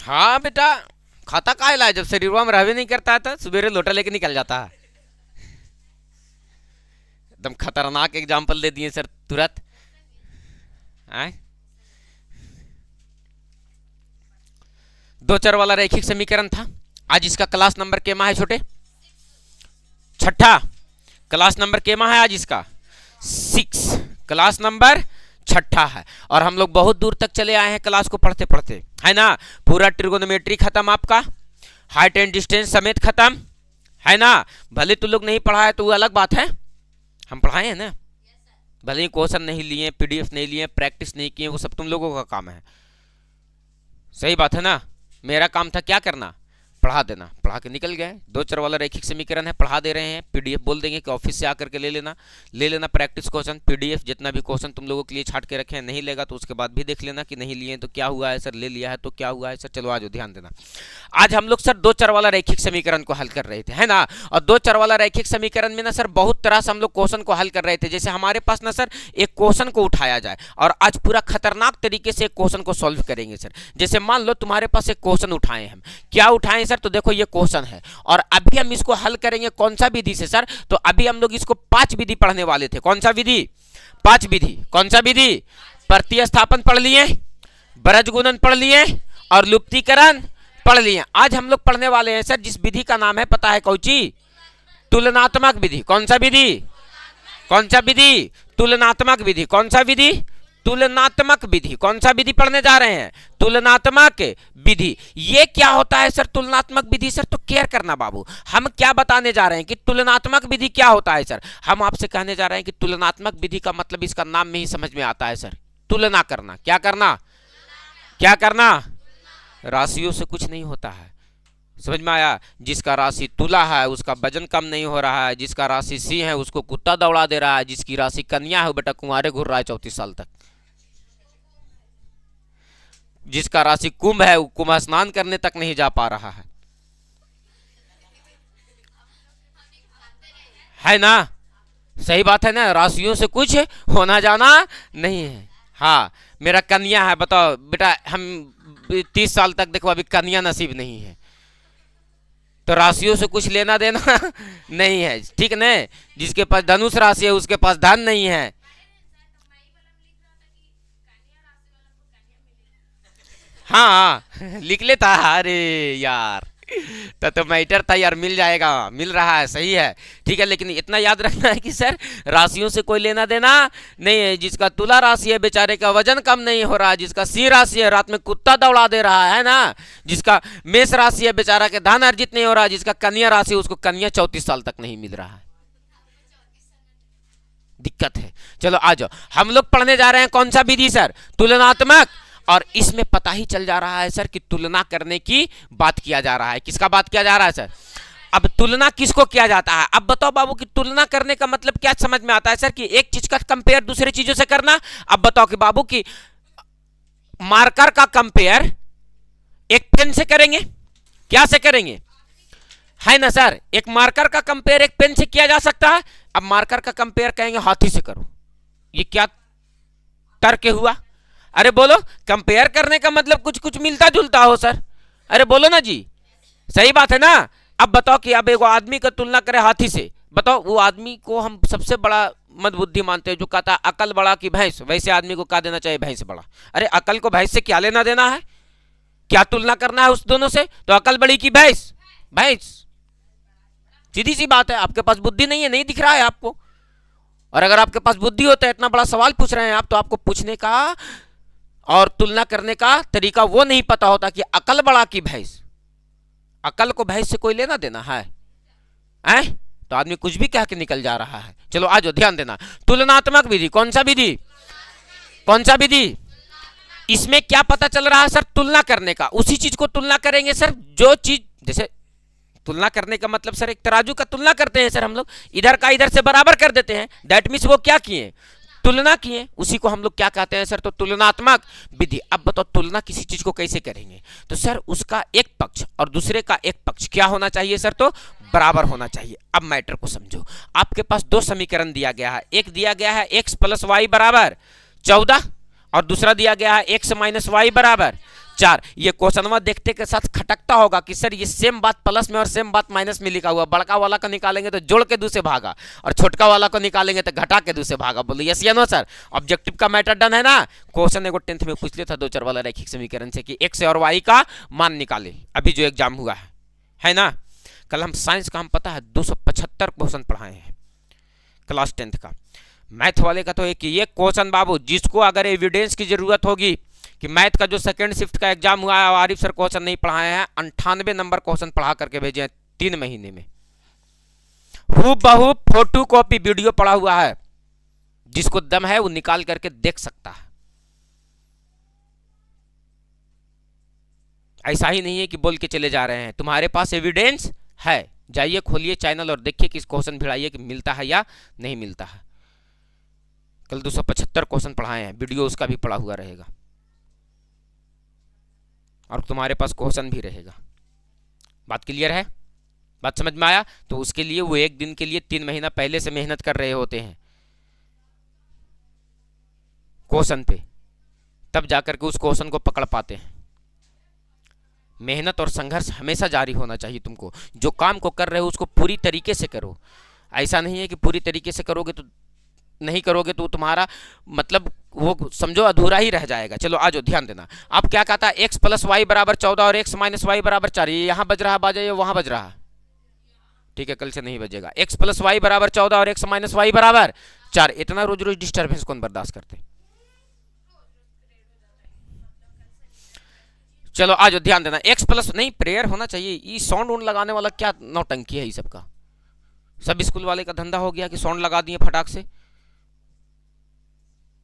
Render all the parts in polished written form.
हाँ बेटा, खाता काहे ला, जब शरीर में रहवे नहीं करता है तो सवेरे लोटा लेके निकल जाता है। एकदम खतरनाक एग्जाम्पल दे दिए सर तुरंत। आए, दो चर वाला रैखिक समीकरण था। आज इसका क्लास नंबर केमा है छोटे? छठा। क्लास नंबर केमा है आज इसका? 6। क्लास नंबर छठा है। और हम लोग बहुत दूर तक चले आए हैं क्लास को पढ़ते पढ़ते, है ना। पूरा ट्रिगोनोमेट्री खत्म आपका, हाइट एंड डिस्टेंस समेत खत्म, है ना। भले तू लोग नहीं पढ़ा है तो वो अलग बात है, हम पढ़ाए हैं ना। भले ही क्वेश्चन नहीं लिए, पीडीएफ नहीं लिए, प्रैक्टिस नहीं किए, वो सब तुम लोगों का काम है। सही बात है ना। मेरा काम था क्या करना? पढ़ा देना। पढ़ा के निकल गए। दो चर वाला रैखिक समीकरण है, पढ़ा दे रहे हैं। पीडीएफ बोल देंगे कि ऑफिस से आकर के ले लेना प्रैक्टिस क्वेश्चन, पीडीएफ जितना भी क्वेश्चन तुम लोगों के लिए छाट के रखे हैं। नहीं लेगा तो उसके बाद भी देख लेना कि नहीं लिए तो क्या हुआ है सर, ले लिया है तो क्या हुआ है सर। चलो आज ध्यान देना। आज हम लोग सर दो चर वाला रैखिक समीकरण को हल कर रहे थे, है ना। और दो चर वाला रैखिक समीकरण में ना सर बहुत तरह से हम लोग क्वेश्चन को हल कर रहे थे। जैसे हमारे पास ना सर एक क्वेश्चन को उठाया जाए और आज पूरा खतरनाक तरीके से एक क्वेश्चन को सॉल्व करेंगे सर। जैसे मान लो तुम्हारे पास एक क्वेश्चन उठाए हम, क्या उठाए सर? तो देखो ये क्वेश्चन है और अभी हम इसको हल करेंगे कौन सा विधि से सर? तो अभी हम लोग इसको 5 विधि पढ़ने वाले थे। कौन सा विधि? 5 विधि। कौन सा विधि? प्रतिस्थापन पढ़ लिए, बृहज्गुणन पढ़ लिए और लुप्तीकरण पढ़ लिए। आज हम लोग पढ़ने वाले हैं सर जिस विधि का नाम है पता है कौची? तुलनात्मक विधि। कौन सा विधि? कौन सा विधि? तुलनात्मक विधि। कौन सा विधि? तुलनात्मक विधि। कौन सा विधि पढ़ने जा रहे हैं? तुलनात्मक विधि। ये क्या होता है सर तुलनात्मक विधि? सर तो केयर करना बाबू, हम क्या बताने जा रहे हैं कि तुलनात्मक विधि क्या होता है सर। हम आपसे कहने जा रहे हैं कि तुलनात्मक विधि का मतलब इसका नाम में ही समझ में आता है सर, तुलना करना। क्या करना? क्या करना? राशियों से कुछ नहीं होता है, समझ में आया। जिसका राशि तुला है उसका वजन कम नहीं हो रहा है, जिसका राशि सिंह है उसको कुत्ता दौड़ा दे रहा है, जिसकी राशि कन्या है बेटा कुंवारे घूर रहा है 34 साल तक, जिसका राशि कुंभ है वो कुंभ स्नान करने तक नहीं जा पा रहा है ना। सही बात है ना, राशियों से कुछ होना जाना नहीं है। हाँ, मेरा कन्या है, बताओ बेटा हम 30 साल तक देखो अभी कन्या नसीब नहीं है, तो राशियों से कुछ लेना देना नहीं है, ठीक ना। जिसके पास धनुष राशि है उसके पास धन नहीं है। हाँ लिख लेता। अरे यार तो मैटर था यार, मिल जाएगा, मिल रहा है, सही है, ठीक है। लेकिन इतना याद रखना है कि सर राशियों से कोई लेना देना नहीं है। जिसका तुला राशि है बेचारे का वजन कम नहीं हो रहा है, जिसका सिंह राशि है रात में कुत्ता दौड़ा दे रहा है ना, जिसका मेष राशि है बेचारा के धन अर्जित नहीं हो रहा है, जिसका कन्या राशि है उसको कन्या 34 साल तक नहीं मिल रहा है, दिक्कत है। चलो आ जाओ, हम लोग पढ़ने जा रहे हैं कौन सा विधि सर? तुलनात्मक। और इसमें पता ही चल जा रहा है सर कि तुलना करने की बात किया जा रहा है। किसका बात किया जा रहा है सर? अब तुलना किसको किया जाता है? अब बताओ बाबू कि तुलना करने का मतलब क्या समझ में आता है सर? कि एक चीज का कंपेयर दूसरे चीजों से करना। अब बताओ कि बाबू कि मार्कर का कंपेयर एक पेन से करेंगे, क्या से करेंगे, है ना सर। एक मार्कर का कंपेयर एक पेन से किया जा सकता है। अब मार्कर का कंपेयर कहेंगे हाथी से करो, ये क्या तर्क हुआ? अरे बोलो, कंपेयर करने का मतलब कुछ कुछ मिलता जुलता हो सर, अरे बोलो ना जी, सही बात है ना। अब बताओ कि अब एक आदमी का तुलना करें हाथी से, बताओ वो आदमी को हम सबसे बड़ा मंदबुद्धि मानते हैं जो कहता है अकल बड़ा कि भैंस, वैसे आदमी को कहा देना चाहिए भैंस बड़ा। अरे अकल को भैंस से क्या लेना देना है? क्या तुलना करना है उस दोनों से? तो अकल बड़ी की भैंस? भैंस, सीधी सी बात है। आपके पास बुद्धि नहीं है, नहीं दिख रहा है आपको। और अगर आपके पास बुद्धि होता है, इतना बड़ा सवाल पूछ रहे हैं आप, तो आपको पूछने का और तुलना करने का तरीका वो नहीं पता होता कि अकल बड़ा की भैंस। अकल को भैंस से कोई लेना देना है? तो आदमी कुछ भी कह के निकल जा रहा है। चलो आज ध्यान देना, तुलनात्मक विधि। कौन सा विधि? कौन सा विधि? इसमें क्या पता चल रहा है सर? तुलना करने का। उसी चीज को तुलना करेंगे सर जो चीज, जैसे तुलना करने का मतलब सर एक तराजू का तुलना करते हैं सर हम लोग, इधर का इधर से बराबर कर देते हैं, दैट मीन्स वो क्या किए? तुलना किए। उसी को हम लोग क्या कहते हैं सर? तो तुलनात्मक विधि। अब बताओ तुलना किसी चीज को कैसे करेंगे? तो सर उसका एक पक्ष और दूसरे का एक पक्ष क्या होना चाहिए सर? तो बराबर होना चाहिए। अब मैटर को समझो, आपके पास दो समीकरण दिया गया है। एक दिया गया है x प्लस वाई बराबर 14 और दूसरा दिया गया है x माइनस वाई बराबर 4। ये क्वेश्चनवा देखते के साथ खटकता होगा कि सर ये सेम बात प्लस में और सेम बात माइनस में लिखा हुआ, बड़का वाला को निकालेंगे तो जोड़ के 2 से भागा और छोटका वाला को निकालेंगे तो घटा के 2 से भागा। बोलो यस या नो सर? ऑब्जेक्टिव का मैटर डन है ना। क्वेश्चन एगो 10th में पूछ लिया था 2 चर वाला रैखिक समीकरण से कि x और y का मान निकाले, अभी जो एग्जाम हुआ है ना। कल हम साइंस का हम पता है 275 क्वेश्चन पढ़ाए हैं क्लास 10th का। मैथ वाले का तो एक ये क्वेश्चन बाबू, जिसको अगर एविडेंस की जरूरत होगी कि मैथ का जो सेकंड शिफ्ट का एग्जाम हुआ है आरिफ सर क्वेश्चन नहीं पढ़ाए हैं, 98 नंबर क्वेश्चन पढ़ा करके भेजे हैं 3 महीने में। हूबहू फोटो कॉपी वीडियो पड़ा हुआ है, जिसको दम है वो निकाल करके देख सकता है। ऐसा ही नहीं है कि बोल के चले जा रहे हैं, तुम्हारे पास एविडेंस है, जाइए खोलिए चैनल और देखिए कि क्वेश्चन भिड़ाइए कि मिलता है या नहीं मिलता है। कल 275 क्वेश्चन पढ़ाए हैं, वीडियो उसका भी पड़ा हुआ रहेगा और तुम्हारे पास क्वेश्चन भी रहेगा। बात क्लियर है? बात समझ में आया? तो उसके लिए वो एक दिन के लिए 3 महीना पहले से मेहनत कर रहे होते हैं क्वेश्चन पे, तब जाकर के उस क्वेश्चन को पकड़ पाते हैं। मेहनत और संघर्ष हमेशा जारी होना चाहिए तुमको। जो काम को कर रहे हो उसको पूरी तरीके से करो। ऐसा नहीं है कि पूरी तरीके से करोगे तो नहीं करोगे तो तुम्हारा मतलब वो समझो अधूरा ही रह जाएगा। चलो आज ध्यान देना। अब क्या कहता है, x + y = 14 और x - y = 4। ये यहाँ बज रहा बाजा, ये वहाँ बज रहा, ठीक है, कल से नहीं बजेगा। x + y = 14 और x - y = 4। इतना रोज रोज डिस्टर्बेंस कौन बर्दाश्त करते? चलो आज ध्यान देना। x प्लस नहीं, प्रेयर होना चाहिए। ये साउंड उंड लगाने वाला क्या नौटंकी है ये सबका? सब स्कूल वाले का धंधा हो गया कि साउंड लगा दिए फटाक से,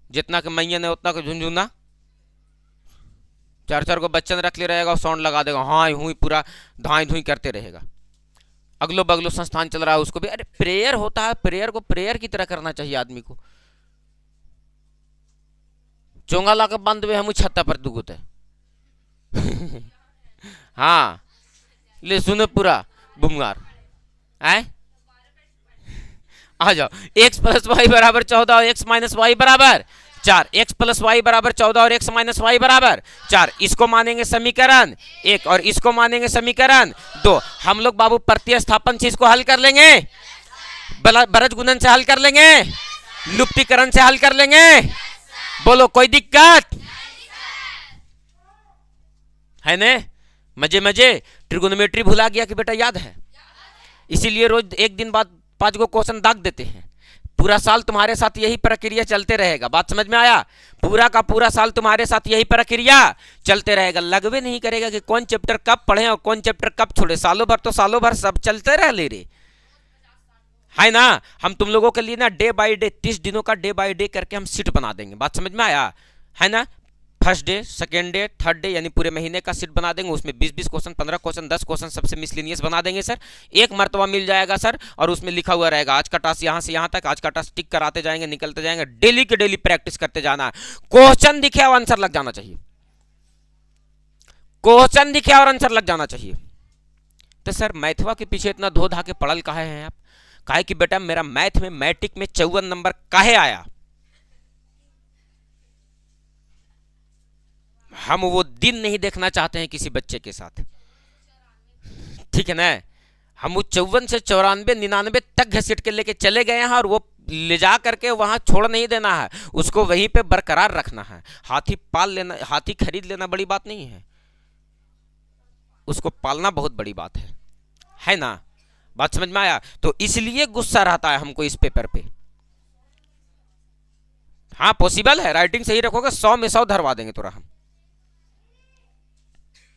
जितना के मैया ने उतना के झुंझुना। 4-4 को बच्चन रख ले रहेगा और साउंड लगा देगा, हाँ हुई पूरा धाई धुई करते रहेगा। अगलो बगलो संस्थान चल रहा है उसको भी, अरे प्रेयर होता है, प्रेयर को प्रेयर की तरह करना चाहिए आदमी को। चोंगा ला के बांध दे हम छत्ता पर दुगुते हाँ ले सुनो पूरा बुमगार आए आ जाओ। x + y = 14 और x - y = 4। x + y = 14 और x - y = 4। इसको मानेंगे समीकरण 1 और इसको मानेंगे समीकरण 2। हम लोग बाबू प्रतिस्थापन से इसको हल कर लेंगे, बरज गुणन से हल कर लेंगे, लुप्तीकरण से हल कर लेंगे। बोलो कोई दिक्कत है ने? मजे मजे। ट्रिगोनोमेट्री भुला गया कि बेटा याद है? इसीलिए रोज एक दिन बाद 5 गो क्वेश्चन दाग देते हैं। पूरा साल तुम्हारे साथ यही प्रक्रिया चलते रहेगा। बात समझ में आया? पूरा का पूरा साल तुम्हारे साथ यही प्रक्रिया चलते रहेगा। लगवे नहीं करेगा कि कौन चैप्टर कब पढ़े और कौन चैप्टर कब छोड़े। सालों भर तो सालों भर सब चलते रह ले रे, है ना। हम तुम लोगों के लिए ना डे बाय डे 30 दिनों का डे बाय डे करके हम सीट बना देंगे। बात समझ में आया है ना? First day, second day, third day यानी पूरे महीने का सीट बना देंगे। उसमें 20-20 क्वेश्चन, 15 क्वेश्चन, 10 क्वेश्चन सबसे मिसलिनियस बना देंगे सर। एक मरतबा मिल जाएगा सर और उसमें लिखा हुआ रहेगा आज का टास्क यहाँ से यहाँ तक, आज का टास्क टिक कराते जाएंगे, निकलते जाएंगे। डेली के डेली प्रैक्टिस करते जाना है। क्वेश्चन दिखे और आंसर लग जाना चाहिए, क्वेश्चन दिखे और आंसर लग जाना चाहिए। तो सर मैथवा के पीछे इतना धो धा के पड़ल काहे हैं आप? काहे कि बेटा मेरा मैथ में मैट्रिक में 54 नंबर काहे आया? हम वो दिन नहीं देखना चाहते हैं किसी बच्चे के साथ, ठीक है ना। हम वो 54 से 94, 99 तक घसीट के लेके चले गए हैं और वो ले जा करके वहां छोड़ नहीं देना है, उसको वहीं पे बरकरार रखना है। हाथी पाल लेना, हाथी खरीद लेना बड़ी बात नहीं है, उसको पालना बहुत बड़ी बात है ना। बात समझ में आया? तो इसलिए गुस्सा रहता है हमको इस पेपर पे। हाँ पॉसिबल है, राइटिंग सही रखोगे 100 में 100 धरवा देंगे तोरा हम,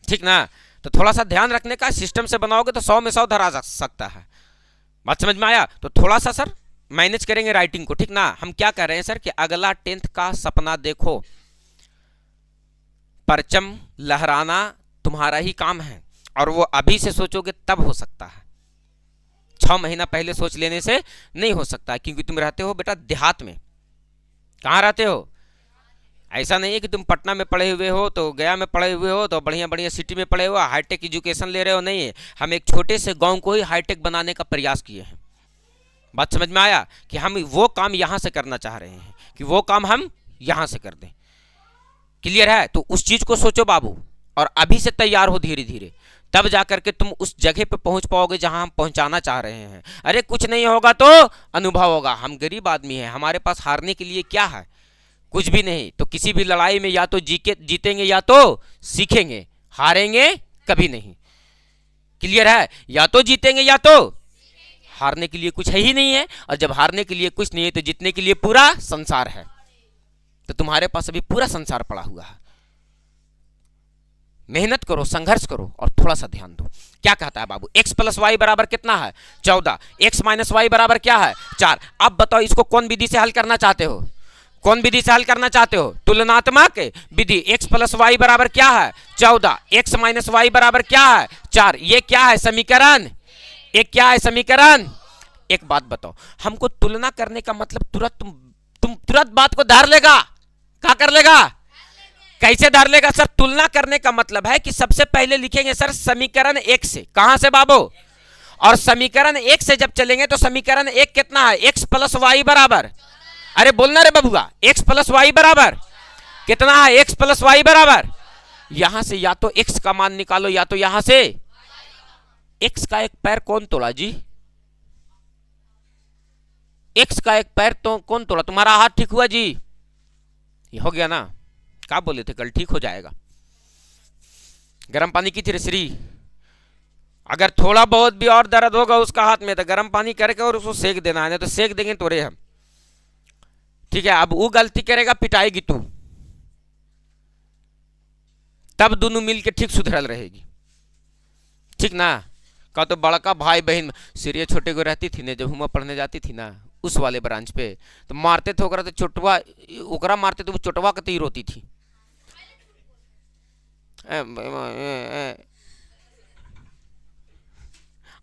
ठीक ना। तो थोड़ा सा ध्यान रखने का, सिस्टम से बनाओगे तो 100 में 100 धरा जा सकता है। बात समझ में आया? तो थोड़ा सा सर मैनेज करेंगे राइटिंग को, ठीक ना। हम क्या कह रहे हैं सर कि अगला 10th का सपना देखो, परचम लहराना तुम्हारा ही काम है और वो अभी से सोचोगे तब हो सकता है, 6 महीना पहले सोच लेने से नहीं हो सकता, क्योंकि तुम रहते हो बेटा देहात में। कहाँ रहते हो? ऐसा नहीं है कि तुम पटना में पढ़े हुए हो तो गया में पढ़े हुए हो तो बढ़िया बढ़िया सिटी में पढ़े हो, हाईटेक एजुकेशन ले रहे हो, नहीं है। हम एक छोटे से गांव को ही हाईटेक बनाने का प्रयास किए हैं। बात समझ में आया? कि हम वो काम यहाँ से करना चाह रहे हैं कि वो काम हम यहाँ से कर दें। क्लियर है? तो उस चीज़ को सोचो बाबू, और अभी से तैयार हो धीरे धीरे, तब जाकर के तुम उस जगह पे पहुंच पाओगे जहां हम पहुंचाना चाह रहे हैं। अरे कुछ नहीं होगा तो अनुभव होगा। हम गरीब आदमी हैं, हमारे पास हारने के लिए क्या है? कुछ भी नहीं। तो किसी भी लड़ाई में या तो जीतेंगे या तो सीखेंगे, हारेंगे कभी नहीं। क्लियर है? या तो जीतेंगे या तो हारने के लिए कुछ है ही नहीं है। और जब हारने के लिए कुछ नहीं है तो जीतने के लिए पूरा संसार है। तो तुम्हारे पास अभी पूरा संसार पड़ा हुआ है। मेहनत करो, संघर्ष करो और थोड़ा सा ध्यान दो। क्या कहता है बाबू? x प्लस वाई बराबर कितना है? 14। x माइनस वाई बराबर क्या है? 4। अब बताओ इसको कौन विधि से हल करना चाहते हो? कौन विधि से हल करना चाहते हो? तुलनात्मक विधि। x प्लस वाई बराबर क्या है? 14। x माइनस वाई बराबर क्या है? 4। ये क्या है? समीकरण। एक क्या है? समीकरण। एक बात बताओ, हमको तुलना करने का मतलब तुरंत तुम तुरंत बात को धार लेगा? क्या कर लेगा? कैसे धर लेगा सर? तुलना करने का मतलब है कि सबसे पहले लिखेंगे सर समीकरण 1 से। कहां से बाबू? और समीकरण 1 से जब चलेंगे तो समीकरण 1 कितना है? x प्लस वाई बराबर, अरे बोलना रे बबुआ, x प्लस वाई बराबर कितना है? x प्लस वाई बराबर, यहां से या तो x का मान निकालो या तो यहां से x का एक पैर कौन तोड़ा जी? x का एक पैर तो कौन तोड़ा? तुम्हारा हाथ ठीक हुआ जी? ये हो गया ना? क्या बोले थे कल? ठीक हो जाएगा। गर्म पानी की थी श्री, अगर थोड़ा बहुत भी और दर्द होगा उसका हाथ में तो गर्म पानी करके और उसको सेक देना है, नहीं तो सेक देंगे तोरे हम। ठीक है? अब वो गलती करेगा पिटाएगी तू, तब दोनों मिलके ठीक सुधरल रहेगी। ठीक ना? का तो बड़का भाई बहन सीरिया छोटे को रहती थी ने, जब हम पढ़ने जाती थी ना उस वाले ब्रांच पे, तो मारते थे ओकरा, तो चोटवा ओकरा मारते तो वो चोटवा के ही रोती थी।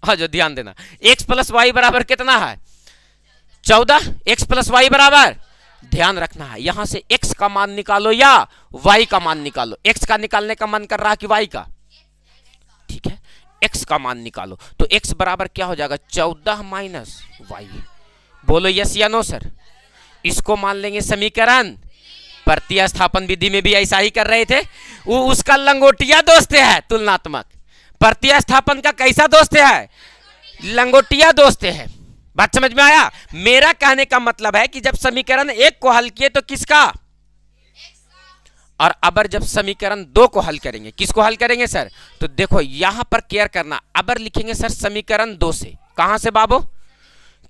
हाँ जो ध्यान देना, x प्लस वाई बराबर कितना है? 14। x प्लस वाई बराबर, ध्यान रखना है यहां से x का मान निकालो या y का मान निकालो। x का निकालने का मन कर रहा है कि y का? ठीक है, x का मान निकालो तो x बराबर क्या हो जाएगा? 14 माइनस वाई। बोलो यस या नो सर? इसको मान लेंगे समीकरण। प्रतिस्थापन विधि में भी ऐसा ही कर रहे थे। वो उसका लंगोटिया दोस्त है तुलनात्मक। प्रतिस्थापन का कैसा दोस्त है? लंगोटिया दोस्त है। बात समझ में आया? मेरा कहने का मतलब है कि जब समीकरण 1 को हल किए तो किसका? और अबर जब समीकरण 2 को हल करेंगे, किसको हल करेंगे सर? तो देखो यहां पर केयर करना, अबर लिखेंगे सर समीकरण 2 से। कहां से बाबू?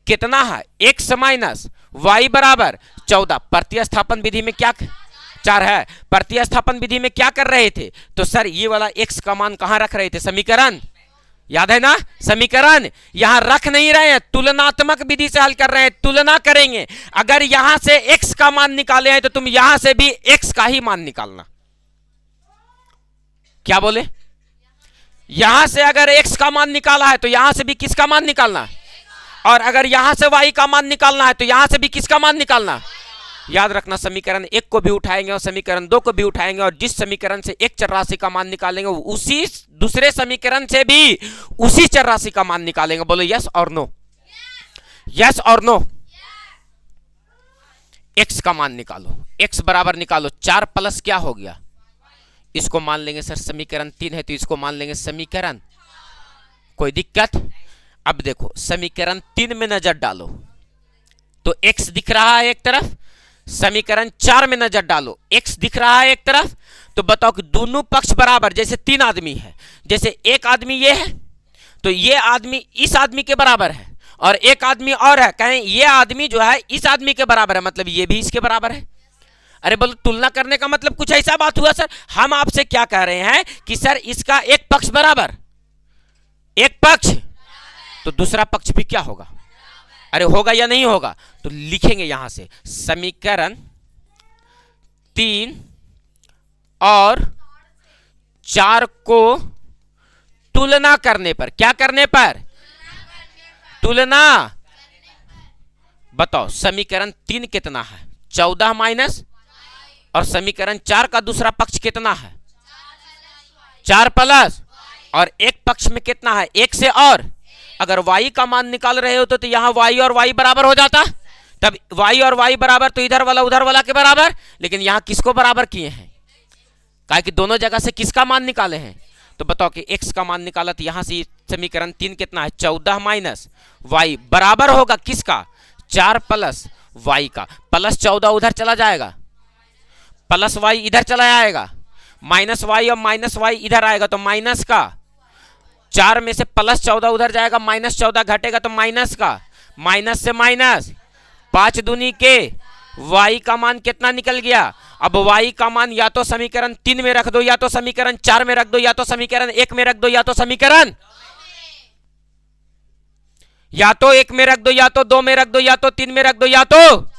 कितना है? x माइनस वाई बराबर 14। प्रतिस्थापन विधि में क्या 4 है? प्रतिस्थापन विधि में क्या कर रहे थे? तो सर ये वाला x का मान कहां रख रहे थे? समीकरण, याद है ना? समीकरण यहां रख नहीं रहे हैं, तुलनात्मक विधि से हल कर रहे हैं। तुलना करेंगे, अगर यहां से x का मान निकाले हैं तो तुम यहां से भी x का ही मान निकालना। क्या बोले? यहां से अगर x का मान निकाला है तो यहां से भी किसका मान निकालना है? और अगर यहां से y का मान निकालना है तो यहां से भी किसका मान निकालना? याद रखना, समीकरण 1 को भी उठाएंगे और समीकरण 2 को भी उठाएंगे, और जिस समीकरण से एक चर राशि का मान निकालेंगे उसी दूसरे समीकरण से भी उसी चर राशि का मान निकालेंगे। बोलो यस और नो? यस और नो? x का मान निकालो, x बराबर निकालो 4 प्लस क्या हो गया? इसको मान लेंगे सर समीकरण 3 है तो इसको मान लेंगे समीकरण। कोई दिक्कत? अब देखो समीकरण 3 में नजर डालो तो x दिख रहा है एक तरफ, समीकरण 4 में नजर डालो x दिख रहा है एक तरफ। तो बताओ कि दोनों पक्ष बराबर, जैसे 3 आदमी है, जैसे एक आदमी ये है तो ये आदमी इस आदमी के बराबर है, और एक आदमी और है, कहें ये आदमी जो है इस आदमी के बराबर है, मतलब ये भी इसके बराबर है। अरे बोलो तुलना करने का मतलब कुछ ऐसा बात हुआ सर? हम आपसे क्या कह रहे हैं कि सर इसका एक पक्ष बराबर, एक पक्ष तो दूसरा पक्ष भी क्या होगा? अरे होगा या नहीं होगा? तो लिखेंगे यहां से समीकरण 3 और 4 को तुलना करने पर, क्या करने पर? तुलना। बताओ समीकरण 3 कितना है? 14 माइनस, और समीकरण 4 का दूसरा पक्ष कितना है? 4 प्लस, और एक पक्ष में कितना है? 1 से, और अगर y का मान निकाल रहे हो तो यहां y और y बराबर हो जाता, तब y और y बराबर तो इधर वाला उधर वाला के बराबर, लेकिन यहां किसको बराबर किए हैं? काहे कि दोनों जगह से किसका मान निकाले हैं। तो बताओ कि x का मान निकाला, तो यहां से समीकरण 3 कितना है, 14 माइनस वाई बराबर होगा किसका, 4 प्लस वाई का। प्लस 14 उधर चला जाएगा, प्लस वाई इधर चला आएगा, माइनस वाई और माइनस वाई इधर आएगा, तो माइनस का 4 में से प्लस 14 उधर जाएगा, माइनस 14 घटेगा तो माइनस का, माइनस से माइनस 5 दूनी के y का मान कितना निकल गया। अब y का मान या तो समीकरण 3 में रख दो, या तो समीकरण 4 में रख दो, या तो समीकरण 1 में रख दो, या तो समीकरण या तो 1 में रख दो, या तो 2 में रख दो, या तो 3 में रख दो, या तो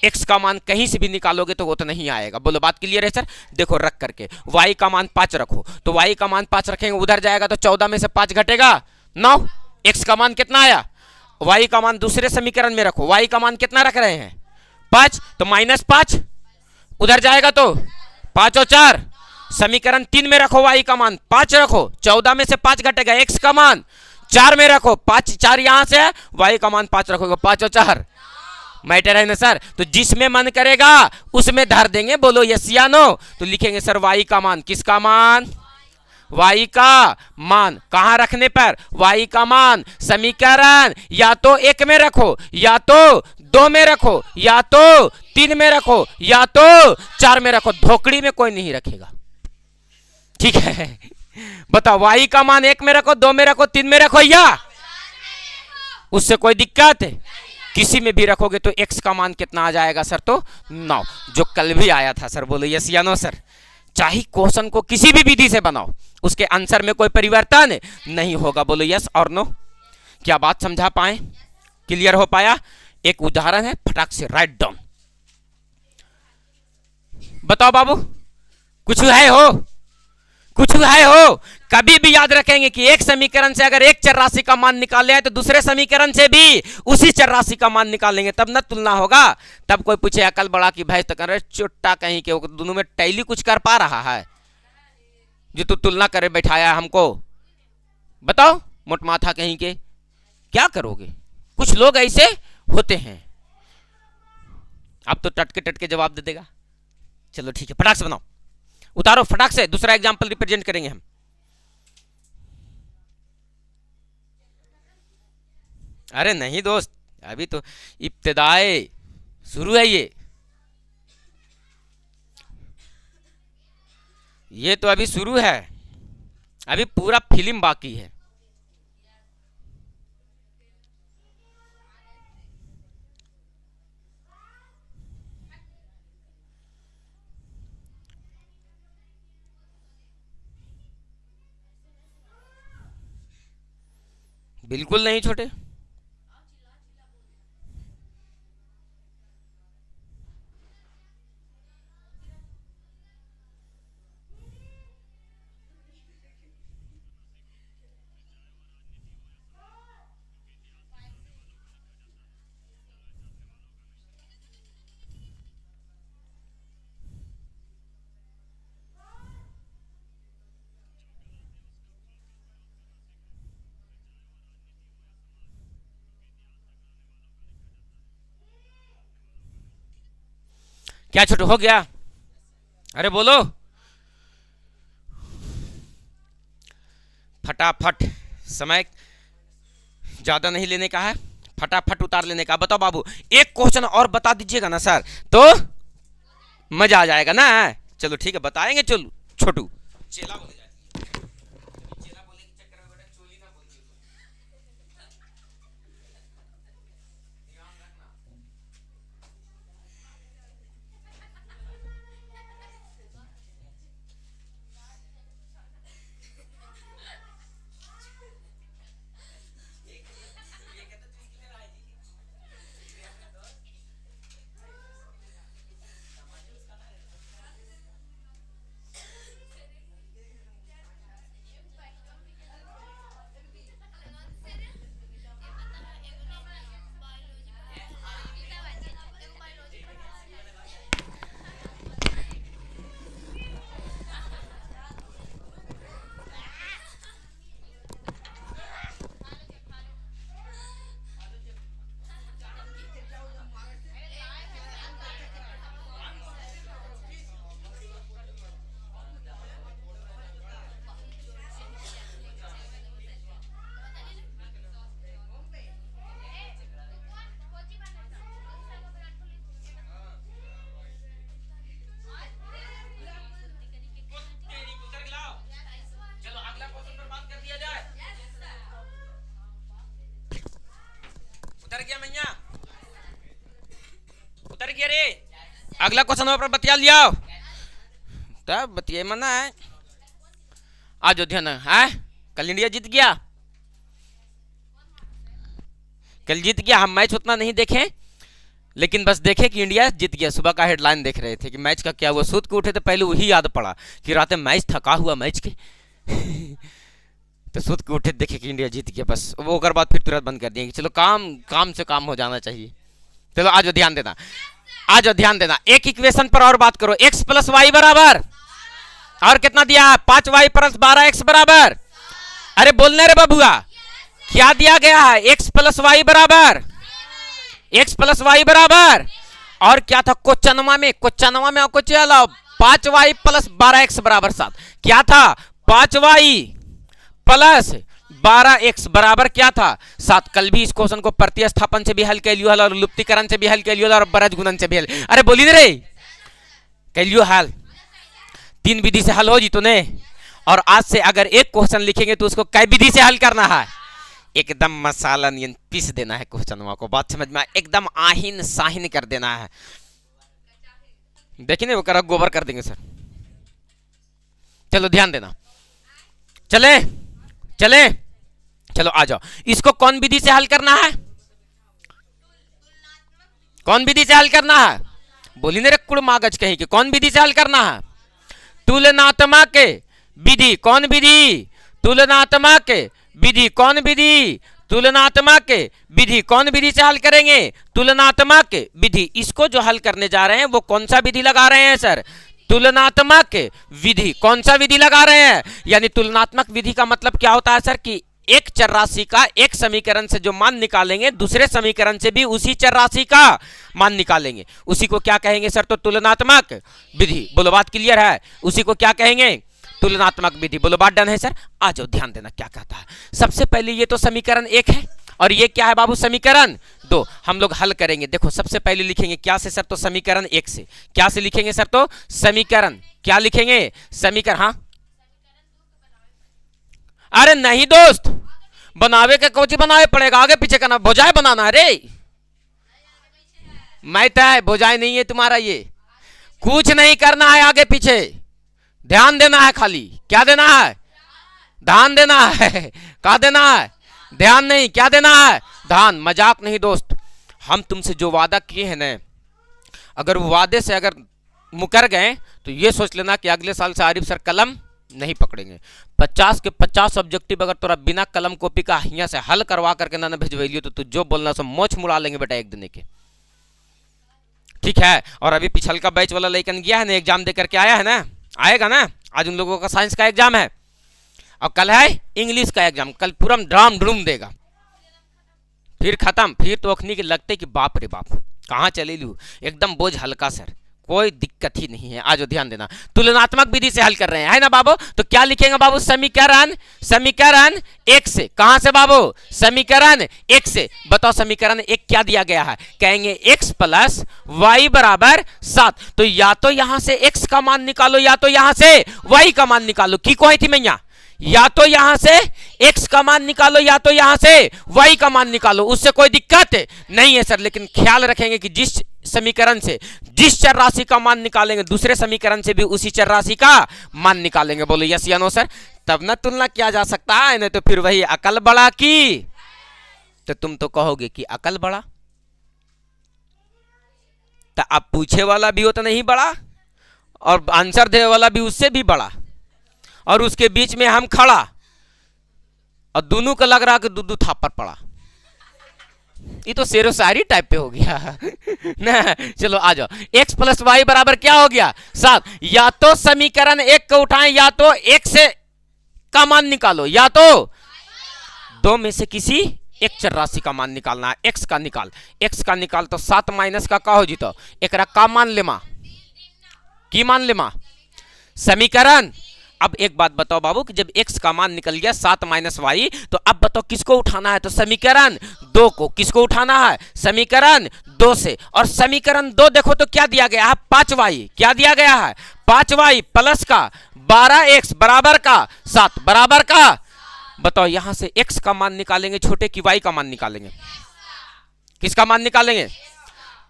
x का मान कहीं से भी निकालोगे तो वो तो नहीं आएगा। बोलो बात क्लियर है सर। देखो रख करके y का मान 5 रखो, तो y का मान 5 रखेंगे, उधर जाएगा तो 14 में से 5 घटेगा 9। x का मान कितना आया, y का मान दूसरे समीकरण में रखो, y का मान कितना रख रहे हैं 5, तो -5 उधर जाएगा तो 5 और 4, समीकरण 3 में रखो, y का मान 5 रखो, 14 में से 5 घटेगा, x का मान 4 में रखो, 5 4 यहां से है, y का मान 5 रखोगे, 5 और 4 मैटर है ना सर। तो जिसमें मन करेगा उसमें धर देंगे, बोलो यस या नो। तो लिखेंगे सर y का मान, किसका मान, y का मान कहां रखने पर, y का मान समीकरण या तो 1 में रखो, या तो 2 में रखो, या तो 3 में रखो, या तो 4 में रखो, धोकड़ी में कोई नहीं रखेगा, ठीक है। बताओ y का मान 1 में रखो, 2 में रखो, 3 में रखो, या उससे कोई दिक्कत है, किसी में भी रखोगे तो x का मान कितना आ जाएगा सर, तो 9, जो कल भी आया था सर। बोलो यस या नो सर। चाहे क्वेश्चन को किसी भी विधि से बनाओ, उसके आंसर में कोई परिवर्तन नहीं होगा। बोलो यस और नो। क्या बात समझा पाए, क्लियर हो पाया। एक उदाहरण है, फटाक से राइट डाउन। बताओ बाबू, कुछ है हो, कुछ है हो। कभी भी याद रखेंगे कि एक समीकरण से अगर एक चर राशि का मान निकाल लिया है तो दूसरे समीकरण से भी उसी चर राशि का मान निकालेंगे, तब न तुलना होगा। तब कोई पूछे अकल बड़ा की भैंस, तो करे चुट्टा कहीं के, दोनों में टैली कुछ कर पा रहा है जो तू तुलना करे बैठाया हमको। बताओ मोटमाथा कहीं के, क्या करोगे। कुछ लोग ऐसे होते हैं। अब तो टटके टटके जवाब दे देगा। चलो ठीक है, फटाक से बनाओ, उतारो फटाक से। दूसरा एग्जाम्पल रिप्रेजेंट करेंगे हम। अरे नहीं दोस्त, अभी तो इब्तिदाए शुरू है ये तो अभी शुरू है, अभी पूरा फिल्म बाकी है। बिल्कुल नहीं छोटे। क्या छोटे हो गया, अरे बोलो फटाफट, समय ज्यादा नहीं लेने का है, फटाफट उतार लेने का। बताओ बाबू, एक क्वेश्चन और बता दीजिएगा ना सर, तो मजा आ जाएगा ना। चलो ठीक है, बताएंगे। चलो छोटू चेला बोले जाती है। चेला बोले के चक्कर में बेटा चोली ना बोलती हो। ध्यान रखना। अगला क्वेश्चन पर बतिया लिया, तब बतिए मना है। आज ध्यान है, कल इंडिया जीत गया, कल जीत गया। हम मैच उतना नहीं देखे, लेकिन बस देखे कि इंडिया जीत गया। सुबह का हेडलाइन देख रहे थे कि मैच का क्या हुआ, सूत के उठे तो पहले वही याद पड़ा कि रात में मैच थका हुआ मैच के तो सूत के उठे देखे कि इंडिया जीत गया, बस वो कर बाद फिर तुरंत बंद कर दिए कि चलो काम से काम हो जाना चाहिए। चलो आज ध्यान देना, आज ध्यान देना। एक इक्वेशन पर और बात करो, x प्लस वाई बराबर और कितना दिया है, 5y प्लस 12x बराबर, अरे बोलने रे बबुआ, क्या दिया गया है, x प्लस वाई बराबर, x प्लस वाई बराबर और क्या था क्वेश्चनवा में, आपको चलो 5y प्लस 12x बराबर 7, क्या था 5y प्लस 12x बराबर क्या था 7। कल भी इस क्वेश्चन को प्रतिस्थापन से भी हल कर लियो हल और लुप्तीकरण से भी हल कर लियो और बरज गुणन से भी हल, अरे बोली रे कर लियो हल, 3 विधि से हल हो जी तूने। और आज से अगर एक क्वेश्चन लिखेंगे तो उसको कई विधि से हल करना है, एकदम मसाला नियन पीस देना है क्वेश्चन को, बात समझ में, एकदम आहिन साहिन कर देना है। देखिए वो कर गोबर कर देंगे सर। चलो ध्यान देना, चले चले चलो आ जाओ। इसको कौन विधि से हल करना है, कौन विधि से हल करना है, बोली ने रे कुड़ मागज कहीं कि कौन विधि से हल करना है, तुलनात्मक विधि। कौन विधि, तुलनात्मक विधि। कौन विधि, तुलनात्मक विधि। कौन विधि से हल करेंगे, तुलनात्मक विधि। इसको जो हल करने जा रहे हैं वो कौन सा विधि लगा रहे हैं सर, तुलनात्मक विधि। कौन सा विधि लगा रहे हैं, यानी तुलनात्मक विधि का मतलब क्या होता है सर कि एक चर राशि का एक समीकरण से जो मान निकालेंगे दूसरे समीकरण से भी उसी चर राशि का मान निकालेंगे, उसी को क्या कहेंगे सर, तो तुलनात्मक विधि। बोलो बात क्लियर है, उसी को क्या कहेंगे, तुलनात्मक विधि। बोलो बात डन है सर। आ जाओ ध्यान देना क्या कहता है। सबसे पहले ये तो समीकरण 1 है और ये क्या है बाबू, समीकरण 2। हम लोग हल करेंगे, देखो सबसे पहले लिखेंगे क्या से सर, तो समीकरण 1 से। क्या से लिखेंगे सर, तो समीकरण, क्या लिखेंगे, समीकरण। हाँ अरे नहीं दोस्त, बनावे के कोची बनावे पड़ेगा, आगे पीछे करना, भुजाए बनाना है रे, मैथ है भुजाए नहीं है तुम्हारा, ये कुछ नहीं करना है, आगे पीछे ध्यान देना है, खाली क्या देना है, ध्यान देना है। क्या देना है, ध्यान नहीं, क्या देना है, ध्यान। मजाक नहीं दोस्त, हम तुमसे जो वादा किए हैं ना, अगर वो वादे से अगर मुकर गए तो ये सोच लेना कि अगले साल से आरिफ सर कलम नहीं पकड़ेंगे। 50 के 50 ऑब्जेक्टिव अगर तोरा बिना कलम कॉपी का यहाँ से हल करवा करके ना भेजवेलियो तो तू जो बोलना सब मोछ मुड़ा लेंगे बेटा एक दिन के, ठीक है। और अभी पिछल का बैच वाला लेकिन गया है ना, एग्जाम दे करके आया है ना, आएगा ना। आज उन लोगों का साइंस का एग्जाम है और कल है इंग्लिश का एग्जाम, कल पूरा ड्राम ड्रूम देगा, फिर खत्म। फिर तो अखनी के लगते कि बाप रे बाप कहाँ चले लू, एकदम बोझ हल्का सर, कोई दिक्कत ही नहीं है। आज ध्यान देना, तुलनात्मक विधि से हल कर रहे हैं, है ना बाबू। तो क्या लिखेंगे बाबू, समीकरण, समीकरण 1 से। कहां से बाबू, समीकरण 1 से। बताओ समीकरण 1 क्या दिया गया है, कहेंगे x प्लस वाई बराबर 7। तो या तो यहां से x का मान निकालो या तो यहां से y का मान निकालो, की कोई थी मैया, या तो यहां से x का मान निकालो या तो यहां से y का मान निकालो, उससे कोई दिक्कत नहीं है सर। लेकिन ख्याल रखेंगे कि जिस समीकरण से जिस चर राशि का मान निकालेंगे दूसरे समीकरण से भी उसी चर राशि का मान निकालेंगे। बोलो यस या नो सर, तब ना तुलना किया जा सकता है, नहीं तो फिर वही अकल बड़ा की, तो तुम तो कहोगे कि अकल बड़ा, तो अब पूछे वाला भी हो तो नहीं बड़ा और आंसर दे वाला भी उससे भी बड़ा, और उसके बीच में हम खड़ा और दोनों को लग रहा कि दूध थापर पड़ा। ये तो शेरो शायरी टाइप पे हो गया ना। चलो आ जाओ, x प्लस वाई बराबर क्या हो गया 7। या तो समीकरण 1 को उठाएं या तो x से का मान निकालो, या तो दो में से किसी एक चर राशि का मान निकालना है। x का निकाल, x का निकाल तो 7 माइनस का हो जी, तो एक का मान लेमा, की मान लेमा समीकरण। अब एक बात बताओ बाबू कि जब x का मान निकल गया 7 माइनस वाई, तो अब बताओ किसको उठाना है, तो समीकरण 2 को। किसको उठाना है, समीकरण 2 से। और समीकरण 2 देखो तो क्या दिया गया है, 5y। क्या दिया गया है, 5y प्लस का 12x बराबर का 7 बराबर का। बताओ यहां से x का मान निकालेंगे छोटे की y का मान निकालेंगे, किसका मान निकालेंगे,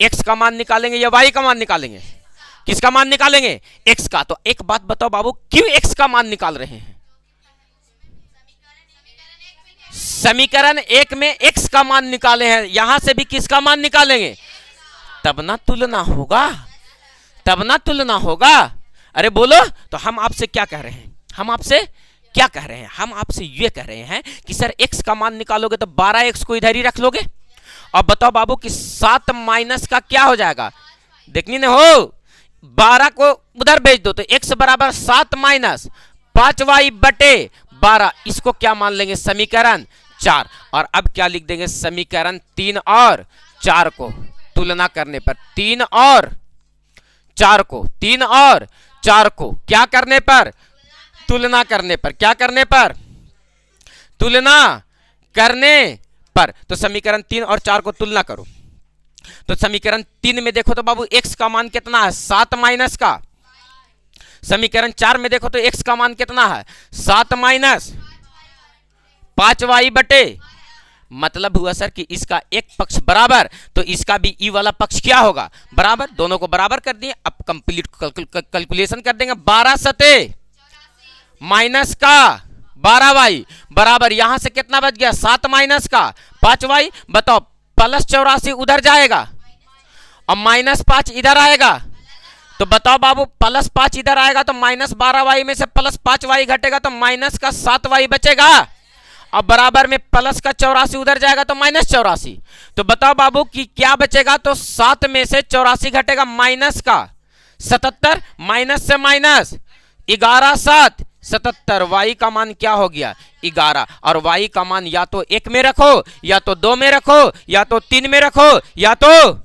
x का मान निकालेंगे या y का मान निकालेंगे, किसका मान निकालेंगे? x का। तो एक बात बताओ बाबू, क्यों x का मान निकाल रहे हैं? समीकरण एक में x का मान निकाले हैं, यहां से भी किसका मान निकालेंगे? तब ना तुलना होगा, तब ना तुलना होगा। अरे बोलो, तो हम आपसे क्या कह रहे हैं? हम आपसे क्या कह रहे हैं? हम आपसे ये कह रहे हैं कि सर x का मान निकालोगे तो 12x को इधर ही रख लोगे। अब बताओ बाबू कि 7 माइनस का क्या हो जाएगा? देखनी ना हो, 12 को उधर भेज दो तो x बराबर 7 माइनस 5y बटे 12। इसको क्या मान लेंगे? समीकरण 4। और अब क्या लिख देंगे? समीकरण 3 और 4 को तुलना करने पर, 3 और 4 को, 3 और 4 को क्या करने पर? तुलना करने पर। क्या करने पर? तुलना करने पर। तो समीकरण 3 और 4 को तुलना करो। तो समीकरण 3 में देखो तो बाबू x का मान कितना है? 7 माइनस का। समीकरण 4 में देखो तो x का मान कितना है? 7 माइनस 5y बटे। मतलब हुआ सर कि इसका एक पक्ष बराबर, तो इसका भी ई वाला पक्ष क्या होगा? बराबर। दोनों को बराबर कर दिए। अब कंप्लीट कैलकुलेशन कर देंगे। 12 सते माइनस का 12y बराबर, यहां से कितना बच गया? 7 माइनस का 5y। बताओ, प्लस 84 उधर जाएगा और माइनस 5 इधर आएगा। तो बताओ बाबू, प्लस 5 इधर आएगा तो माइनस 12y में से प्लस 5y घटेगा तो माइनस का 7y बचेगा। अब बराबर में प्लस का 84 उधर जाएगा तो माइनस 84। तो बताओ बाबू कि क्या बचेगा? तो 7 में से 84 घटेगा माइनस का 77, माइनस से माइनस 11 7 77। y का मान क्या हो गया? 11। और y का मान या तो 1 में रखो, या तो 2 में रखो, या तो 3 में रखो, या तो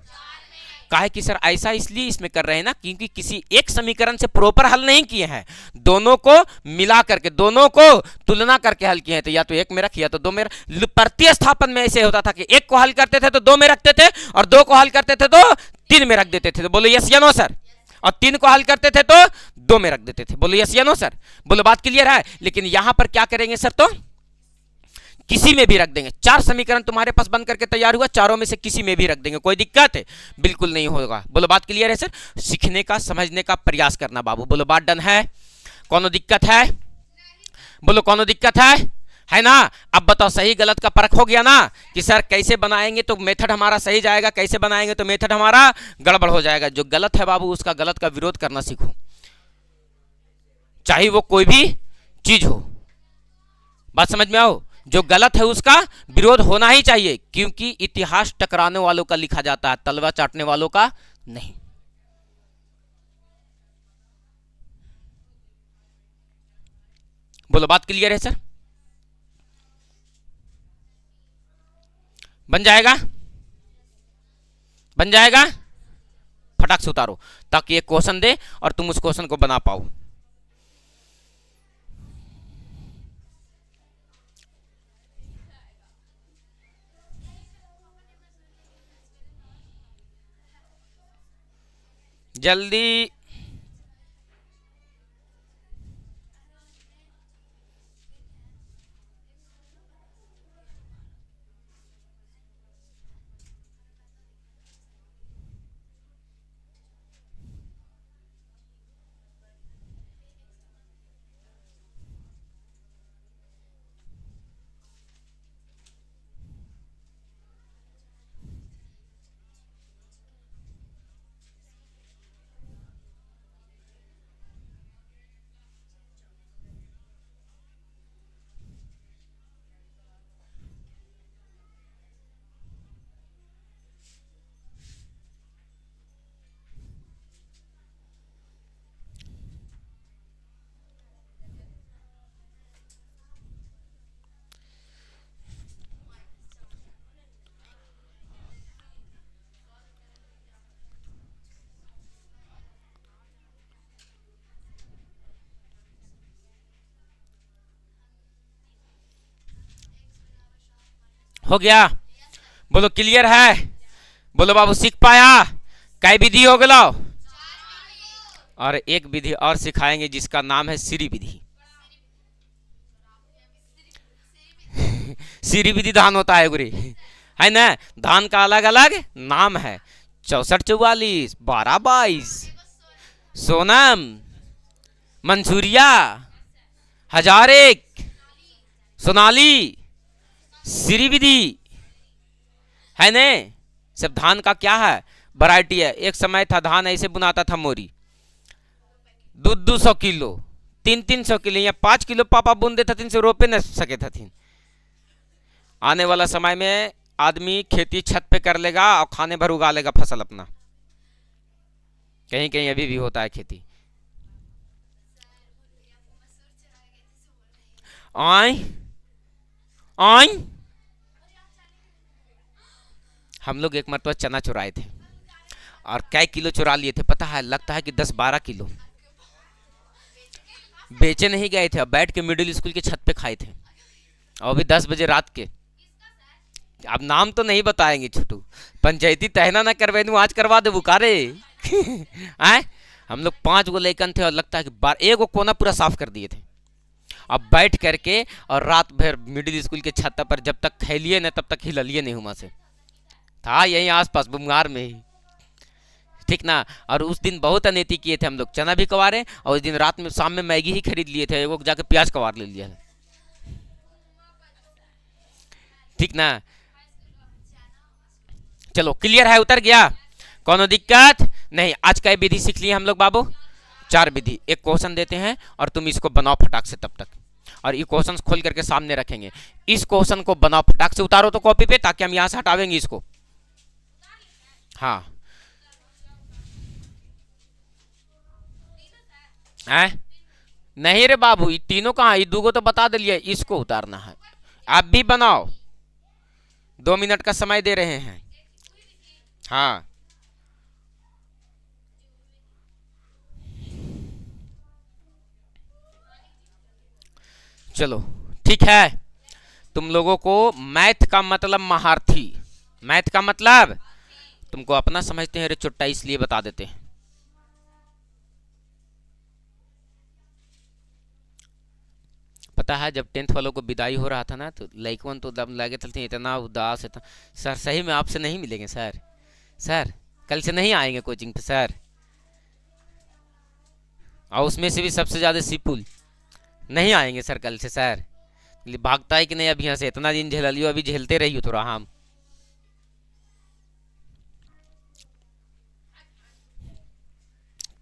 काहे कि सर ऐसा इसलिए इसमें कर रहे हैं ना, क्योंकि किसी एक समीकरण से प्रॉपर हल नहीं किए हैं, दोनों को मिला करके, दोनों को तुलना करके हल किए हैं। तो या तो 1 में रख, या तो 2 में रख। प्रतिस्थापन में ऐसे होता था कि 1 को हल करते थे तो 2 में रखते थे, और 2 को हल करते थे तो 3 में रख देते थे। तो बोलो यस या नो सर। और 3 को हल करते थे तो 2 में रख देते थे। बोलो यस या नो सर। बोलो बात क्लियर है। लेकिन यहां पर क्या करेंगे सर? तो किसी में भी रख देंगे। 4 समीकरण तुम्हारे पास बन करके तैयार हुआ, चारों में से किसी में भी रख देंगे। कोई दिक्कत है? बिल्कुल नहीं होगा। बोलो बात क्लियर है सर। सीखने का, समझने का प्रयास करना बाबू। बोलो बात डन है? कोनो दिक्कत है? बोलो कोनो दिक्कत है ना? अब बताओ, सही गलत का परख हो गया ना कि सर कैसे बनाएंगे तो मेथड हमारा सही जाएगा, कैसे बनाएंगे तो मेथड हमारा गड़बड़ हो जाएगा। जो गलत है बाबू, उसका गलत का विरोध करना सीखो, चाहे वो कोई भी चीज हो। बात समझ में आओ? जो गलत है उसका विरोध होना ही चाहिए, क्योंकि इतिहास टकराने वालों का लिखा जाता है, तलवा चाटने वालों का नहीं। बोलो बात क्लियर है सर? बन जाएगा? बन जाएगा? फटाक से उतारो ताकि एक क्वेश्चन दे और तुम उस क्वेश्चन को बना पाओ। जल्दी। हो गया? बोलो क्लियर है? बोलो बाबू सीख पाया? कई विधि हो गया? और एक विधि और सिखाएंगे जिसका नाम है सीरी विधि। सीरी विधि धान होता है गुरी, है ना? धान का अलग अलग नाम है। 64 44 12 22 सोनम, मंसूरिया, हजारेक, सोनाली, श्रीविधि, है ने। सब धान का क्या है, वैरायटी है। एक समय था धान ऐसे बुनाता था मोरी, 200-200 किलो, 300-300 किलो या 5 किलो पापा बुन देता थीन से रोपे न सके था थीन। आने वाला समय में आदमी खेती छत पे कर लेगा और खाने भर उगा लेगा फसल अपना। कहीं कहीं अभी भी होता है खेती। आय आय हम लोग एक मरतबा चना चुराए थे और कै किलो चुरा लिए थे पता है, लगता है कि 10-12 किलो। बेचे नहीं गए थे, अब बैठ के मिडिल स्कूल की छत पे खाए थे, और अभी 10 बजे रात के। अब नाम तो नहीं बताएंगे छोटू, पंचायती तहना ना करवे दूं, आज करवा दे बुकारे। आए हम लोग 5 गो लेकन थे और लगता है कि एक गो कोना पूरा साफ कर दिए थे। अब बैठ करके और रात भर मिडिल स्कूल के छत पर जब तक खेलिए न तब तक हिललिए नहीं हुआ से। था यहीं आसपास बुमगार में ही, ठीक ना। और उस दिन बहुत अनेती किए थे हम लोग, चना भी कवारे और उस दिन रात में शाम में मैगी ही खरीद लिए थे, वो जाके प्याज कवार ले लिया, ठीक ना। चलो क्लियर है, उतर गया, कोनो दिक्कत नहीं। आज का विधि सीख लिए हम लोग बाबू, 4 विधि। एक क्वेश्चन देते हैं और तुम इसको बनाओ फटाक से तब तक, और ये क्वेश्चन खोल करके सामने रखेंगे। इस क्वेश्चन को बनाओ फटाक से, उतारो तो कॉपी पे, ताकि हम यहां से हटावेंगे इसको। हाँ है नहीं रे बाबू, ये तीनों कहाँ, ये दूगो तो बता दिलिए, इसको उतारना है। आप भी बनाओ, 2 मिनट का समय दे रहे हैं। हाँ चलो ठीक है। तुम लोगों को मैथ का मतलब महारथी, मैथ का मतलब तुमको अपना समझते हैं रे चुट्टा, इसलिए बता देते हैं। पता है जब 10th वालों को विदाई हो रहा था ना, तो लइकवन तो दम लगे थे इतना उदास है, सर सही में आपसे नहीं मिलेंगे सर, सर कल से नहीं आएंगे कोचिंग पे सर। और उसमें से भी सबसे ज़्यादा सिपुल नहीं आएंगे सर कल से सर। भागता है कि नहीं, अब यहाँ से इतना दिन झेल लियो, अभी झेलते रहियो थोड़ा। हम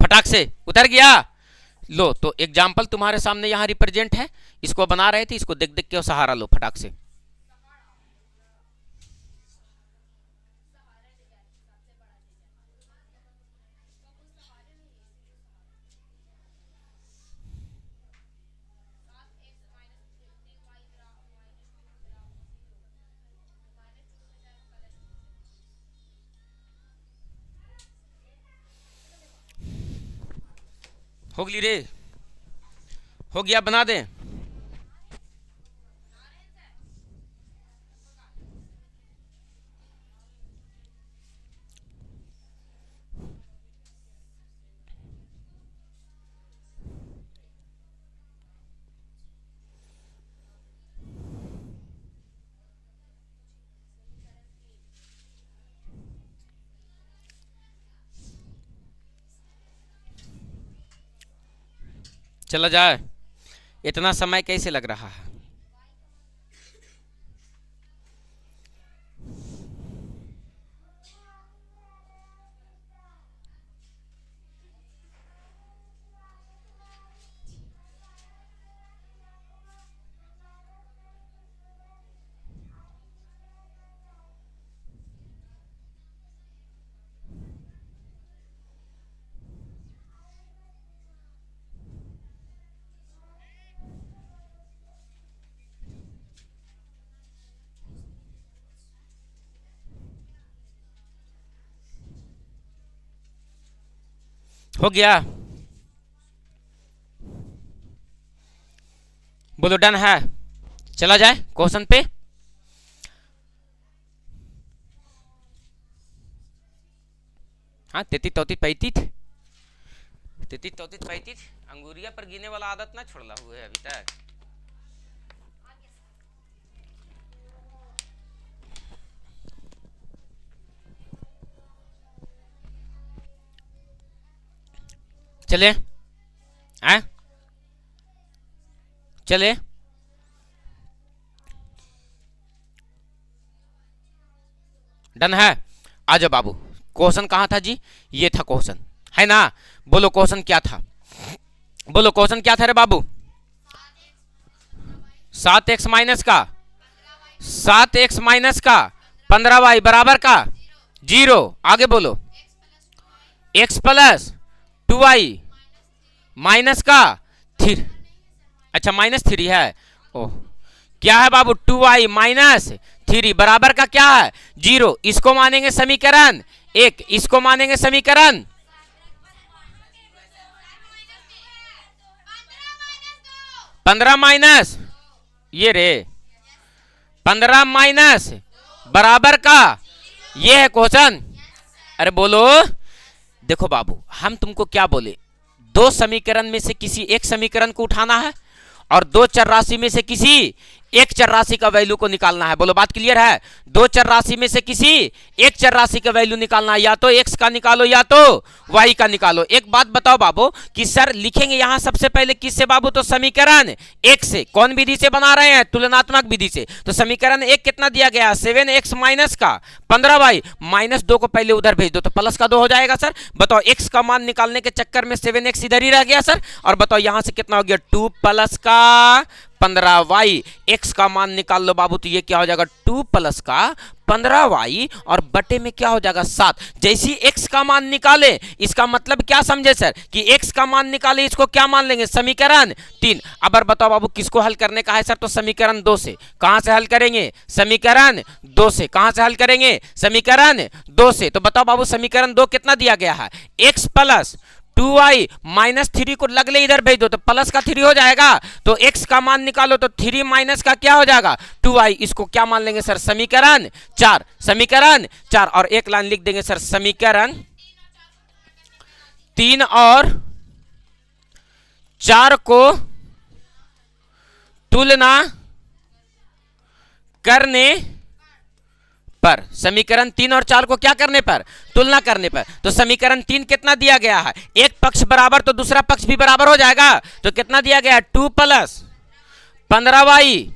फटाक से उतर गया। लो तो एग्जाम्पल तुम्हारे सामने यहाँ रिप्रेजेंट है, इसको बना रहे थे, इसको देख देख के सहारा लो फटाक से। हो गई रे, हो गया, बना दे। चला जाए, इतना समय कैसे लग रहा है। हो गया, बोलो डन है। चला जाए क्वेश्चन पे। हाँ 33 34 35, 33 34 35 अंगूरिया पर गिने वाला आदत ना छोड़ला हुआ है अभी तक। चले हैं, चले डन है। आ जाओ बाबू, क्वेश्चन कहाँ था जी? ये था क्वेश्चन, है ना? बोलो क्वेश्चन क्या था, बोलो क्वेश्चन क्या था रे बाबू? 7x माइनस का 7x माइनस का 15y बराबर का 0। आगे बोलो x प्लस 2y माइनस का 3। अच्छा माइनस 3 है। ओह, क्या है बाबू? 2y माइनस 3 बराबर का क्या है? 0। इसको मानेंगे समीकरण 1, इसको मानेंगे समीकरण 15 माइनस ये रे 15 माइनस बराबर का ये है क्वेश्चन। अरे बोलो, देखो बाबू हम तुमको क्या बोले, दो समीकरण में से किसी एक समीकरण को उठाना है और दो चर राशि में से किसी एक चर राशि का वैल्यू को निकालना है। बोलो बात क्लियर है? दो चर राशि में से किसी एक चर राशि का वैल्यू निकालना है, या तो x का निकालो या तो y का निकालो। एक बात बताओ बाबू कि सर लिखेंगे यहां सबसे पहले किससे बाबू? तो समीकरण 1 से। कौन विधि से बना रहे हैं? तुलनात्मक विधि से। तो समीकरण 1 कितना दिया गया? 7x माइनस का 15y माइनस 2 को पहले उधर भेज दो तो प्लस का 2 हो जाएगा। सर बताओ, x का मान निकालने के चक्कर में 7x इधर ही रह गया सर। और बताओ यहां से कितना हो गया? 2 प्लस का 15y। x का मान निकाल लो बाबू तो ये क्या हो जाएगा? 2 प्लस का 15y और बटे में क्या हो जाएगा? 7। जैसी x का मान निकाले, इसका मतलब क्या समझे सर कि x का मान निकाले, इसको क्या मान लेंगे? समीकरण 3। अब बताओ बाबू किसको हल करने का है सर? तो समीकरण 2 से। कहां से हल करेंगे? समीकरण 2 से। कहां से हल करेंगे? समीकरण 2 से। तो बताओ बाबू समीकरण 2 कितना दिया गया है? x प्लस 2y माइनस 3 को लगले इधर भेज दो तो प्लस का 3 हो जाएगा। तो x का मान निकालो तो 3 माइनस का क्या हो जाएगा? 2y। इसको क्या मान लेंगे सर? समीकरण 4। समीकरण 4 और एक लाइन लिख देंगे सर, समीकरण 3 और 4 को तुलना करने पर। समीकरण 3 और 4 को क्या करने पर? तुलना करने पर। तो समीकरण 3 कितना दिया गया है? एक पक्ष बराबर तो दूसरा पक्ष भी बराबर हो जाएगा। तो कितना दिया गया है? 2 प्लस 15y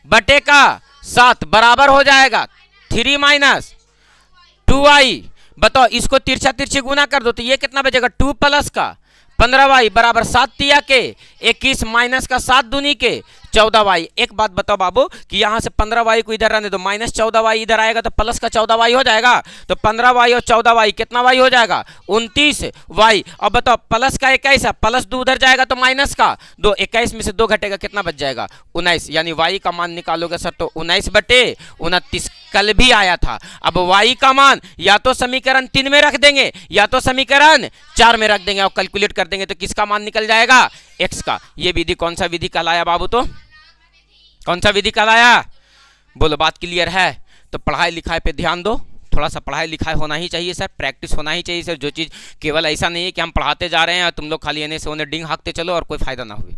बटे का 7 बराबर हो जाएगा 3 माइनस 2y। बताओ इसको तिरछा तिरछी गुना कर दो तो ये कितना बचेगा? 2 प्लस का 15y बराबर 7 तिया के 21 माइनस का 7 दूनी के 14y। एक बात बताओ बाबू कि यहां से 15y को इधर रहने दो, माइनस 14y इधर आएगा तो प्लस का 14y हो जाएगा। तो 15y और 14y कितना y हो जाएगा? 29y। अब बताओ प्लस का 21 है, प्लस 2 उधर जाएगा तो माइनस का 2, 21 में से 2 घटेगा कितना बच जाएगा? 19। यानी y का मान निकालोगे सर तो 19 बटे 29 कल भी आया था। अब y का मान या तो समीकरण 3 में रख देंगे या तो समीकरण 4 में रख देंगे और कैलकुलेट कर देंगे तो किसका मान निकल जाएगा? x का। ये विधि कौन सा विधि कहलाया बाबू? तो कौन सा विधि कहलाया? बोलो बात क्लियर है? तो पढ़ाई लिखाई पे ध्यान दो, थोड़ा सा पढ़ाई लिखाई होना ही चाहिए सर, प्रैक्टिस होना ही चाहिए सर। जो चीज़ केवल ऐसा नहीं है कि हम पढ़ाते जा रहे हैं और तुम लोग खाली एने से उन्हें डिंग हाँकते चलो और कोई फायदा ना हुए,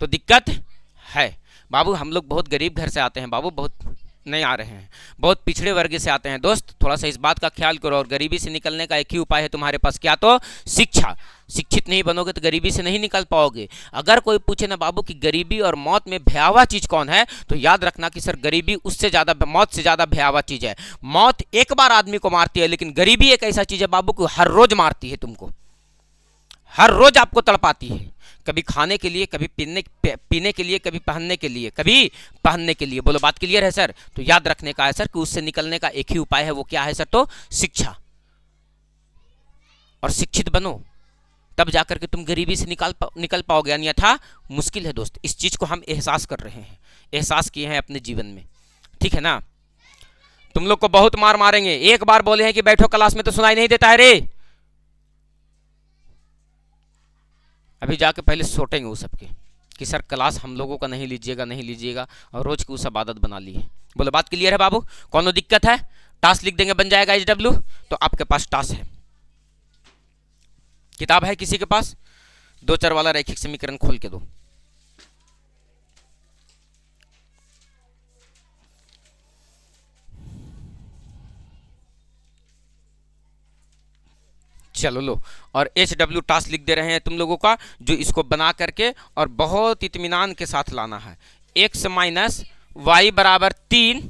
तो दिक्कत है। बाबू हम लोग बहुत गरीब घर से आते हैं बाबू, बहुत नहीं आ रहे हैं, बहुत पिछड़े वर्ग से आते हैं दोस्त। थोड़ा सा इस बात का ख्याल करो और गरीबी से निकलने का एक ही उपाय है तुम्हारे पास, क्या? तो शिक्षा। शिक्षित नहीं बनोगे तो गरीबी से नहीं निकल पाओगे। अगर कोई पूछे ना बाबू कि गरीबी और मौत में भयावह चीज कौन है, तो याद रखना कि सर गरीबी उससे ज्यादा, मौत से ज्यादा भयावह चीज है। मौत एक बार आदमी को मारती है, लेकिन गरीबी एक ऐसा चीज है बाबू को हर रोज मारती है तुमको, हर रोज आपको तड़पाती है। कभी खाने के लिए, कभी पीने के लिए, कभी पहनने के लिए, कभी पहनने के लिए। बोलो बात क्लियर है सर? तो याद रखने का है सर कि उससे निकलने का एक ही उपाय है, वो क्या है सर? तो शिक्षा। और शिक्षित बनो तब जाकर के तुम गरीबी से निकल पाओगे, अन्यथा मुश्किल है दोस्त। इस चीज को हम एहसास कर रहे हैं, एहसास किए हैं अपने जीवन में, ठीक है ना? तुम लोग को बहुत मार मारेंगे। एक बार बोले हैं कि बैठो क्लास में तो सुनाई नहीं देता है रे। अभी जाके पहले सोटेंगे वो सबके कि सर क्लास हम लोगों का नहीं लीजिएगा, नहीं लीजिएगा, और रोज की वो सब आदत बना ली है। बोलो बात क्लियर है बाबू? कौन दिक्कत है? टास्क लिख देंगे, बन जाएगा HW। तो आपके पास टास्क है, किताब है किसी के पास? 2 चर वाला रैखिक समीकरण खोल के दो। चलो लो, और HW टास्क लिख दे रहे हैं तुम लोगों का, जो इसको बना करके और बहुत इत्मीनान के साथ लाना है। x माइनस वाई बराबर 3,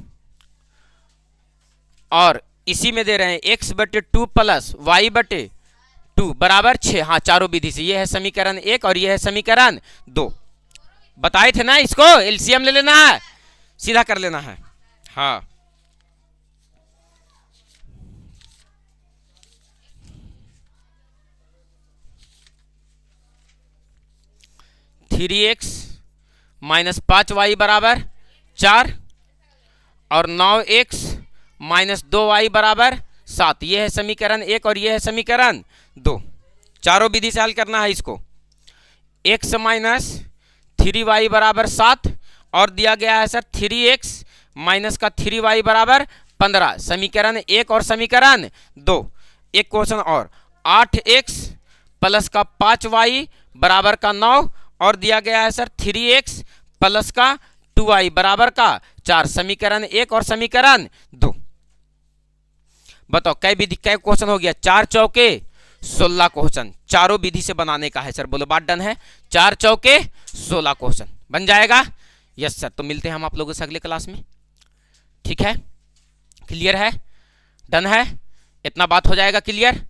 और इसी में दे रहे हैं x बटे 2 प्लस y बटे 2 बराबर 6। हाँ, चारों विधि से। ये है समीकरण 1 और ये है समीकरण 2। बताए थे ना, इसको एलसीएम ले लेना है, सीधा कर लेना है। हाँ, थ्री एक्स माइनस 5y बराबर 4 और 9x माइनस 2y बराबर 7। ये है समीकरण 1 और ये है समीकरण 2। चारों विधि से हल करना है इसको। x माइनस 3y बराबर 7 और दिया गया है सर 3x माइनस का 3y बराबर 15। समीकरण 1 और समीकरण 2। एक क्वेश्चन और, 8x प्लस का 5y बराबर का 9 और दिया गया है सर 3x प्लस का 2y बराबर का 4। समीकरण 1 और समीकरण 2। बताओ कै विधि कै क्वेश्चन हो गया? 4 चौके 16 क्वेश्चन चारों विधि से बनाने का है सर। बोलो बात डन है? 4 चौके 16 क्वेश्चन बन जाएगा। Yes sir. तो मिलते हैं हम आप लोगों से अगले क्लास में। ठीक है, क्लियर है, डन है, इतना बात हो जाएगा क्लियर।